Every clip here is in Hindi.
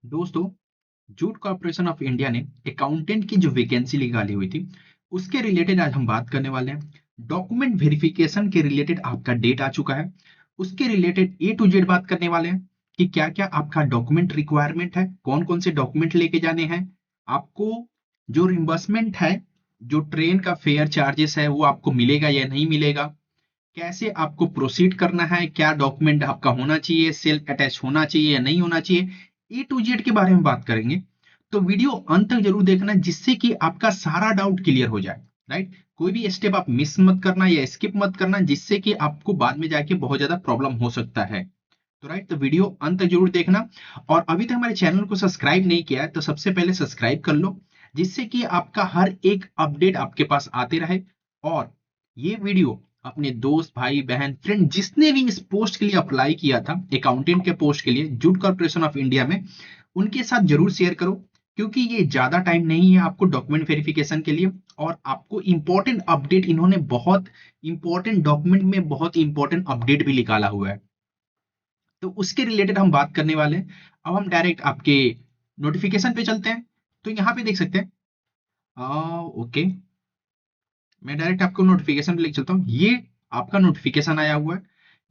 दोस्तों, जूट कॉर्पोरेशन ऑफ इंडिया ने अकाउंटेंट की जो वैकेंसी निकाली हुई थी उसके रिलेटेड आज हम बात करने वाले हैं। डॉक्यूमेंट वेरिफिकेशन के रिलेटेड आपका डेट आ चुका है। उसके रिलेटेड ए टू जेड बात करने वाले हैं कि क्या क्या आपका डॉक्यूमेंट रिक्वायरमेंट है, कौन कौन से डॉक्यूमेंट लेके जाने हैं आपको, जो रिम्बर्समेंट है, जो ट्रेन का फेयर चार्जेस है वो आपको मिलेगा या नहीं मिलेगा, कैसे आपको प्रोसीड करना है, क्या डॉक्यूमेंट आपका होना चाहिए, सेल्फ अटैच होना चाहिए या नहीं होना चाहिए, ए टू जेड के बारे में बात करेंगे। तो वीडियो अंत तक जरूर देखना जिससे कि आपका सारा डाउट क्लियर हो जाए। राइट, कोई भी स्टेप आप मिस मत करना या स्किप मत करना जिससे कि आपको बाद में जाके बहुत ज्यादा प्रॉब्लम हो सकता है। तो राइट, तो वीडियो अंत तक जरूर देखना। और अभी तक हमारे चैनल को सब्सक्राइब नहीं किया है तो सबसे पहले सब्सक्राइब कर लो जिससे कि आपका हर एक अपडेट आपके पास आते रहे। और ये वीडियो अपने दोस्त, भाई, बहन, फ्रेंड जिसने भी इस पोस्ट के लिए अप्लाई किया था, अकाउंटेंट के पोस्ट के लिए जूट कॉर्पोरेशन ऑफ इंडिया में, उनके साथ जरूर शेयर करो क्योंकि ये ज्यादा टाइम नहीं है आपको डॉक्यूमेंट वेरिफिकेशन के लिए। और आपको इंपॉर्टेंट अपडेट, इन्होंने बहुत इंपॉर्टेंट डॉक्यूमेंट में बहुत इंपॉर्टेंट अपडेट भी निकाला हुआ है, तो उसके रिलेटेड हम बात करने वाले हैं। अब हम डायरेक्ट आपके नोटिफिकेशन पे चलते हैं। तो यहाँ पे देख सकते हैं, ओके, मैं डायरेक्ट आपको नोटिफिकेशन पे लेके चलता हूँ। ये आपका नोटिफिकेशन आया हुआ है।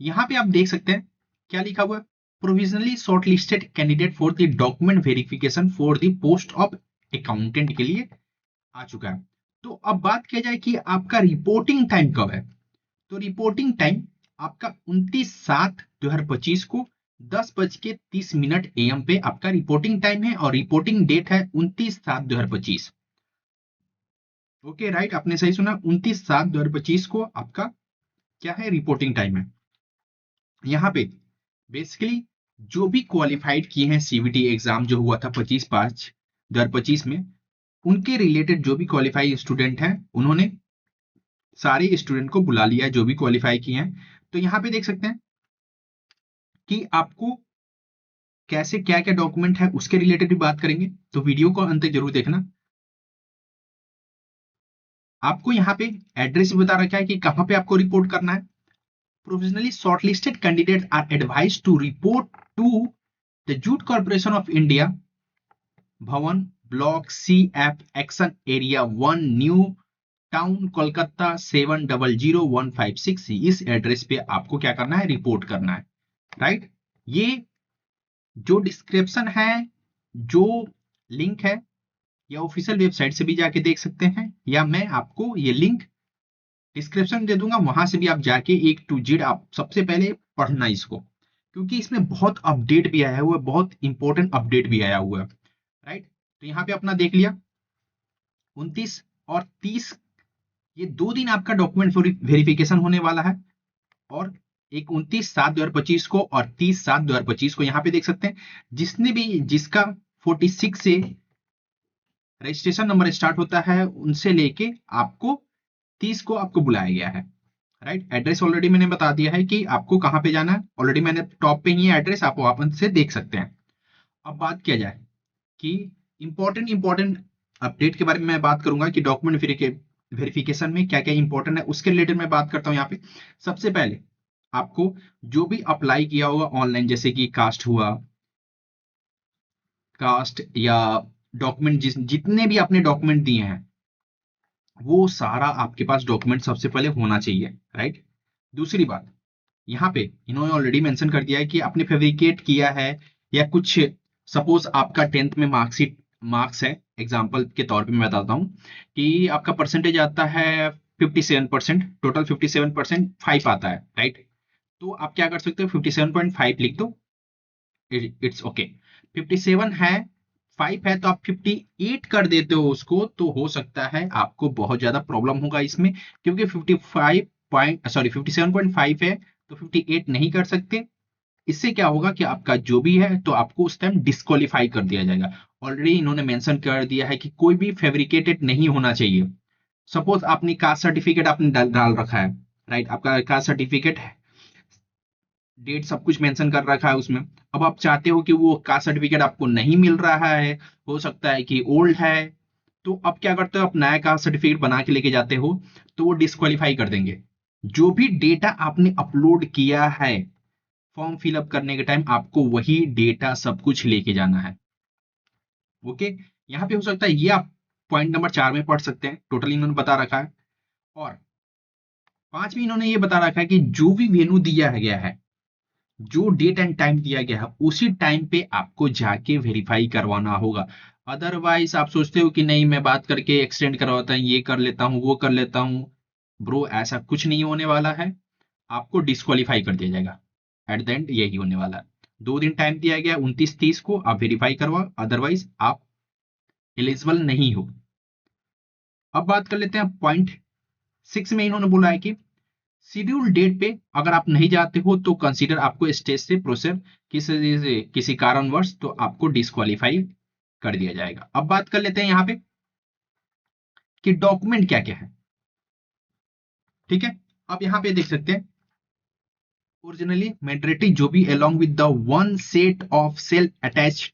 यहाँ पे आप देख सकते हैं क्या लिखा हुआ है, provisionally shortlisted candidate for the document verification for the post of accountant के लिए आ चुका है। तो अब बात किया जाए कि आपका रिपोर्टिंग टाइम कब है। तो रिपोर्टिंग टाइम आपका 29/7/2025 को 10:30 AM पे आपका रिपोर्टिंग टाइम है और रिपोर्टिंग डेट है 29/7/2025। ओके राइट, आपने सही सुना, 29/7/2025 को आपका क्या है, रिपोर्टिंग टाइम है। यहाँ पे बेसिकली जो भी क्वालिफाइड किए हैं सीवीटी एग्जाम जो हुआ था 25/5/2025 में, उनके रिलेटेड जो भी क्वालिफाइड स्टूडेंट हैं उन्होंने सारे स्टूडेंट को बुला लिया है जो भी क्वालिफाई किए हैं। तो यहाँ पे देख सकते हैं कि आपको कैसे क्या क्या डॉक्यूमेंट है उसके रिलेटेड भी बात करेंगे, तो वीडियो को अंत तक जरूर देखना। आपको यहाँ पे एड्रेस भी बता रखा है कि कहाँ पे आपको रिपोर्ट करना है। Provisionally shortlisted candidate are advise to report to the jute corporation of India, Bhavan, block C F action area 1, new town, Kolkata 700156। इस एड्रेस पे आपको क्या करना है, रिपोर्ट करना है। राइट, ये जो डिस्क्रिप्शन है, जो लिंक है, या ऑफिशियल वेबसाइट से भी जाके देख सकते हैं, या मैं आपको ये लिंक डिस्क्रिप्शन दे दूंगा, वहां से भी आप जाके एक टू जेड आप सबसे पहले पढ़ना इसको, क्योंकि इसमें बहुत अपडेट भी आया हुआ है, बहुत इंपॉर्टेंट अपडेट भी आया हुआ है। राइट, तो यहाँ पे अपना देख लिया 29 और 30, ये 2 दिन आपका डॉक्यूमेंट वेरिफिकेशन होने वाला है। और एक 29/7/2025 को और 30/7/2025 को यहाँ पे देख सकते हैं, जिसने भी जिसका 46 से रजिस्ट्रेशन नंबर स्टार्ट होता है उनसे लेके आपको 30 को आपको बुलाया गया है। राइट, एड्रेस ऑलरेडी मैंने बता दिया है कि आपको कहाँ पे जाना है, ऑलरेडी मैंने टॉप पे ही है एड्रेस, आप वहां से देख सकते हैं। अब बात किया जाए कि इंपॉर्टेंट अपडेट के बारे में मैं बात करूंगा कि डॉक्यूमेंट वेरिफिकेशन में क्या क्या इंपॉर्टेंट है उसके रिलेटेड मैं बात करता हूं यहाँ पे। सबसे पहले आपको जो भी अप्लाई किया होगा ऑनलाइन, जैसे कि कास्ट हुआ, कास्ट या डॉक्यूमेंट जितने भी आपने डॉक्यूमेंट दिए हैं वो सारा आपके पास डॉक्यूमेंट सबसे पहले होना चाहिए। राइट, दूसरी बात, यहाँ पे इन्होंने ऑलरेडी मेंशन कर दिया है कि आपने फेब्रिकेट किया है या कुछ, सपोज आपका 10th में मार्कशीट मार्क्स है, एग्जाम्पल के तौर पे मैं बताता हूँ कि आपका परसेंटेज आता है 57%, टोटल 57%, 5 आता है। राइट, तो आप क्या कर सकते हो, 57.5 लिख दो, इट्स ओके। 57 है, 5 है, तो आप 58 कर देते हो उसको, तो हो सकता है आपको बहुत ज्यादा प्रॉब्लम होगा इसमें, क्योंकि 57.5 है तो 58 नहीं कर सकते। इससे क्या होगा कि आपका जो भी है तो आपको उस टाइम डिस्क्वालीफाई कर दिया जाएगा। ऑलरेडी इन्होंने मेंशन कर दिया है कि कोई भी फैब्रिकेटेड नहीं होना चाहिए। सपोज आपने कास्ट सर्टिफिकेट आपने डाल रखा है, राइट, आपका कास्ट सर्टिफिकेट है, डेट सब कुछ मेंशन कर रखा है उसमें। अब आप चाहते हो कि वो कास्ट सर्टिफिकेट आपको नहीं मिल रहा है, हो सकता है कि ओल्ड है, तो अब क्या करते हो, आप नया कास्ट सर्टिफिकेट बना के लेके जाते हो तो वो डिस्क्वालीफाई कर देंगे। जो भी डेटा आपने अपलोड किया है फॉर्म फिलअप करने के टाइम, आपको वही डेटा सब कुछ लेके जाना है। ओके, यहाँ पे हो सकता है ये आप पॉइंट नंबर 4 में पढ़ सकते हैं, टोटल इन्होंने बता रखा है। और 5 में इन्होंने ये बता रखा है कि जो भी वेन्यू दिया गया है, जो डेट एंड टाइम दिया गया है, उसी टाइम पे आपको जाके वेरीफाई करवाना होगा। अदरवाइज आप सोचते हो कि नहीं मैं बात करके एक्सटेंड करवाता हूँ, ये कर लेता हूँ, वो कर लेता हूँ, ब्रो ऐसा कुछ नहीं होने वाला है, आपको डिस्क्वालीफाई कर दिया जाएगा। एट द एंड यही होने वाला है। 2 दिन टाइम दिया गया 29-30 को, आप वेरीफाई करवाओ, अदरवाइज आप एलिजिबल नहीं हो। अब बात कर लेते हैं पॉइंट 6 में इन्होंने बोला है कि शेड्यूल डेट पे अगर आप नहीं जाते हो तो कंसीडर आपको स्टेज से प्रोसेस किसी कारणवश तो आपको डिस्क्वालीफाई कर दिया जाएगा। अब बात कर लेते हैं यहाँ पे कि डॉक्यूमेंट क्या क्या है। ठीक है, अब यहाँ पे देख सकते हैं ओरिजिनली मैंडेटरी जो भी along with the one set of self attached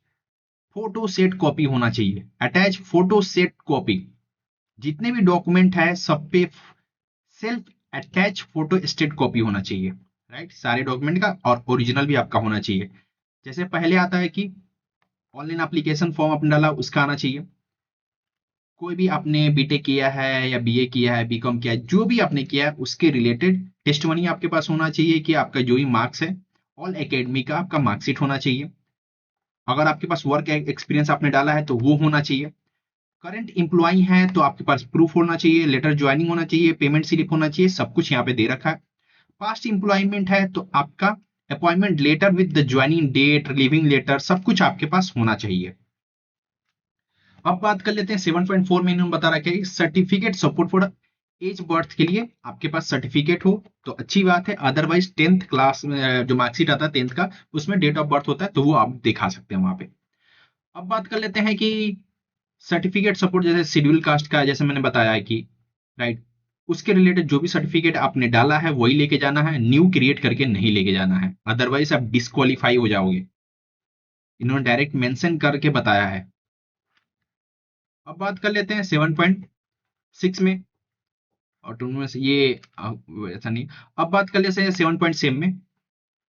photo set copy होना चाहिए। अटैच फोटो सेट कॉपी, जितने भी डॉक्यूमेंट है सब पे self attach photo state copy होना चाहिए। राइट, सारे डॉक्यूमेंट का, और ओरिजिनल भी आपका होना चाहिए। जैसे पहले आता है कि ऑनलाइन एप्लीकेशन फॉर्म आपने डाला उसका आना चाहिए। कोई भी आपने बीटेक किया है या बीए किया है, बीकॉम किया है, जो भी आपने किया है उसके रिलेटेड टेस्टमनी आपके पास होना चाहिए कि आपका जो भी मार्क्स है ऑल एकेडमी का आपका मार्कशीट होना चाहिए। अगर आपके पास वर्क एक्सपीरियंस आपने डाला है तो वो होना चाहिए। करंट एम्प्लॉई है तो आपके पास प्रूफ होना चाहिए, लेटर ज्वाइनिंग होना चाहिए, पेमेंट स्लिप होना चाहिए, सब कुछ यहाँ पे दे रखा है। पास्ट एम्प्लॉयमेंट है तो आपका appointment letter with the joining date, living letter, सब कुछ आपके पास होना चाहिए। अब बात कर लेते हैं 7.4 में इन्होंने बता रखा है certificate support for age birth के लिए आपके पास सर्टिफिकेट हो तो अच्छी बात है, अदरवाइज 10th क्लास में जो मार्कशीट आता है 10th का, उसमें डेट ऑफ बर्थ होता है तो वो आप दिखा सकते हैं वहां पे। अब बात कर लेते हैं कि सर्टिफिकेट सपोर्ट जैसे शेड्यूल कास्ट का, जैसे मैंने बताया है कि राइट, उसके रिलेटेड जो भी सर्टिफिकेट आपने डाला है वही लेके जाना है, न्यू क्रिएट करके नहीं लेके जाना है, अदरवाइज आप डिस्क्वालीफाई हो जाओगे। इन्होंने डायरेक्ट मेंशन करके बताया है। अब बात कर लेते हैं 7.6 में, ऑटोनोमस ये ऐसा नहीं। अब बात कर लेते हैं 7.7 में।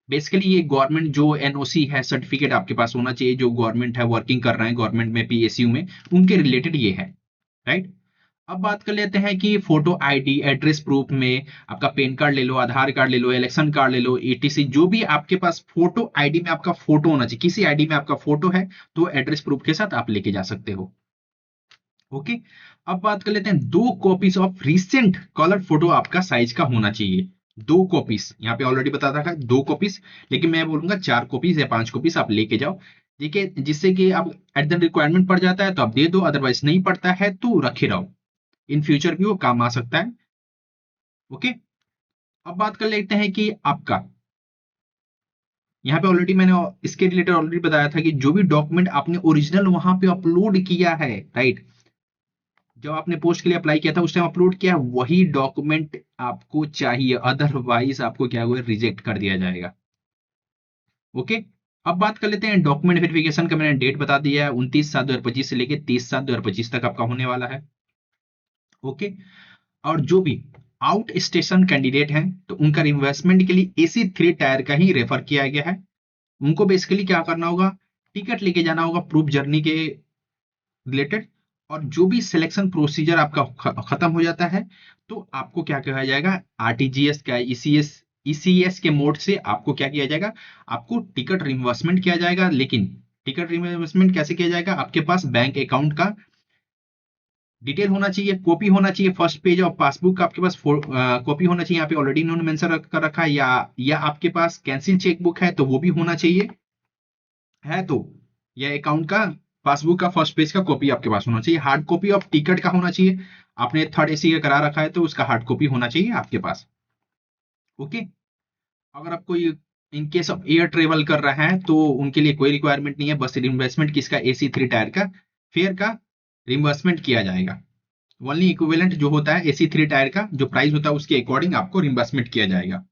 बेसिकली ये गवर्नमेंट जो एनओसी है सर्टिफिकेट आपके पास होना चाहिए, जो गवर्नमेंट है वर्किंग कर रहे हैं गवर्नमेंट में पीएसयू में, उनके रिलेटेड ये है। राइट, अब बात कर लेते हैं कि फोटो आईडी एड्रेस प्रूफ में आपका पैन कार्ड ले लो, आधार कार्ड ले लो, इलेक्शन कार्ड ले लो, एटीसी, जो भी आपके पास फोटो आईडी में आपका फोटो होना चाहिए, किसी आईडी में आपका फोटो है तो एड्रेस प्रूफ के साथ आप लेके जा सकते हो। ओके, अब बात कर लेते हैं 2 copies of recent colour photo आपका साइज का होना चाहिए। 2 कॉपीज, यहाँ पे ऑलरेडी बता रखा है 2 कॉपीज, लेकिन मैं बोलूंगा 4 कॉपीज या 5 कॉपीज आप लेके जाओ। देखिए, जिससे कि आप एट द रिक्वायरमेंट पड़ जाता है तो आप दे दो, अदरवाइज नहीं पड़ता है तो रखे रहो, इन फ्यूचर भी वो काम आ सकता है। ओके, अब बात कर लेते हैं कि आपका यहाँ पे ऑलरेडी मैंने इसके रिलेटेड ऑलरेडी बताया था कि जो भी डॉक्यूमेंट आपने ओरिजिनल वहां पे अपलोड किया है, राइट, जब आपने पोस्ट के लिए अप्लाई किया था उस टाइम अपलोड किया है, वही डॉक्यूमेंट आपको चाहिए, अदरवाइज आपको क्या हुआ, रिजेक्ट कर दिया जाएगा। ओके, अब बात कर लेते हैं डॉक्यूमेंट वेरिफिकेशन का, मैंने डेट बता दिया है 29/7/2025 से लेके 30/7/2025 तक आपका होने वाला है। ओके, और जो भी आउट स्टेशन कैंडिडेट हैं तो उनका इन्वेस्टमेंट के लिए AC3 टायर का ही रेफर किया गया है। उनको बेसिकली क्या करना होगा, टिकट लेके जाना होगा प्रूफ जर्नी के रिलेटेड, और जो भी सिलेक्शन प्रोसीजर आपका खत्म हो जाता है तो आपको क्या कहा जाएगा, आरटीजीएस का ईसीएस के मोड से आपको क्या किया जाएगा, आपको टिकट रिइंबर्समेंट किया जाएगा। लेकिन टिकट रिइंबर्समेंट कैसे किया जाएगा, आपके पास बैंक अकाउंट का डिटेल होना चाहिए, कॉपी होना चाहिए, फर्स्ट पेज ऑफ पासबुक का आपके पास कॉपी होना चाहिए, यहाँ पे ऑलरेडी इन्होंने मेंशन कर रखा है, या आपके पास कैंसिल चेकबुक है तो वो भी होना चाहिए, है तो या अकाउंट का पासबुक का फर्स्ट पेज का कॉपी आपके पास होना चाहिए, हार्ड कॉपी ऑफ टिकट का होना चाहिए, आपने थर्ड एसी का करा रखा है तो उसका हार्ड कॉपी होना चाहिए आपके पास। ओके, अगर आप कोई in case of air travel कर रहा है तो उनके लिए कोई रिक्वायरमेंट नहीं है, बस रिइंबर्समेंट किसका, AC3 टायर का फेयर का रिइंबर्समेंट किया जाएगा। ओनली इक्विवेलेंट जो होता है AC3 टायर का जो प्राइस होता है उसके अकॉर्डिंग आपको रिइंबर्समेंट किया जाएगा।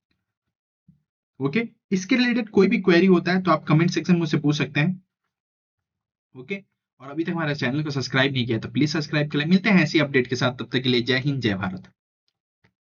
ओके, इसके रिलेटेड कोई भी क्वेरी होता है तो आप कमेंट सेक्शन में मुझसे पूछ सकते हैं। ओके, और अभी तक हमारे चैनल को सब्सक्राइब नहीं किया तो प्लीज सब्सक्राइब करें। मिलते हैं ऐसी अपडेट के साथ, तब तक के लिए जय हिंद जय भारत।